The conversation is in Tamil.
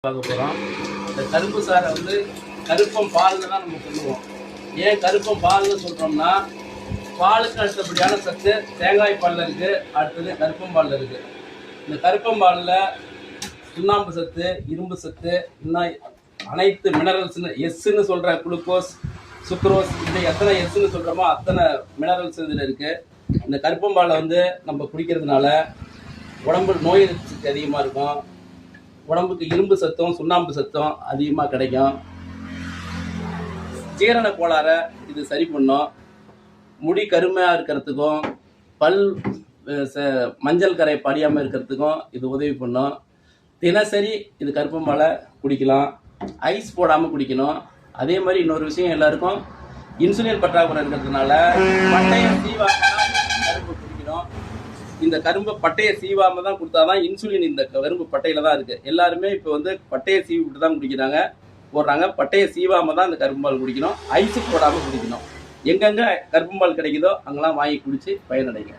பார்க்க போகிறோம். இந்த கரும்பு சாறை வந்து கருப்பம் பாலில் தான் நம்ம சொல்லுவோம். ஏன் கருப்பம் பால்னு சொல்கிறோம்னா, பாலுக்கு அடுத்தபடியான சத்து தேங்காய் பாலில் இருக்குது, அடுத்தது கருப்பம் பாலில் இருக்குது. இந்த கருப்பம் பாலில் சுண்ணாம்பு சத்து, இரும்பு சத்து, இன்னும் அனைத்து மினரல்ஸ்னு எஸ்ன்னு சொல்கிற குளுக்கோஸ், சுக்ரோஸ், இப்படி எத்தனை எஸ்ன்னு சொல்கிறோமோ அத்தனை மினரல்ஸ் இதில் இருக்குது. இந்த கருப்பம் பாலை வந்து நம்ம குடிக்கிறதுனால உடம்பு நோய் எதிர்ப்பு சக்தி அதிகமாக இருக்கும். உடம்புக்கு இரும்பு சத்தும் சுண்ணாம்பு சத்தும் அதிகமாக கிடைக்கும். ஜீரண கோளாறை இது சரி பண்ணும். முடி கருமையாக இருக்கிறதுக்கும் பல் மஞ்சள் கரை படியாமல் இருக்கிறதுக்கும் இது உதவி பண்ணும். தினசரி இது கருப்பம்பாலை குடிக்கலாம். ஐஸ் போடாமல் குடிக்கணும். அதே மாதிரி இன்னொரு விஷயம், எல்லாருக்கும் இன்சுலின் பற்றாக்குறை இருக்கிறதுனால பட்டையை சீவாமல் கரும்பு குடிக்கணும். இந்த கரும்பு பட்டையை சீவாமல் தான் கொடுத்தாதான் இன்சுலின் இந்த கரும்பு பட்டையில தான் இருக்குது. எல்லாருமே இப்போ வந்து பட்டையை சீவி விட்டு தான் குடிக்கிறாங்க, போடுறாங்க. பட்டையை சீவாமல் தான் இந்த கரும்பால் குடிக்கணும். ஐஸு போடாமல் குடிக்கணும். எங்கெங்கே கருப்பம்பால் கிடைக்குதோ அங்கெல்லாம் வாங்கி குடித்து பயனடைங்க.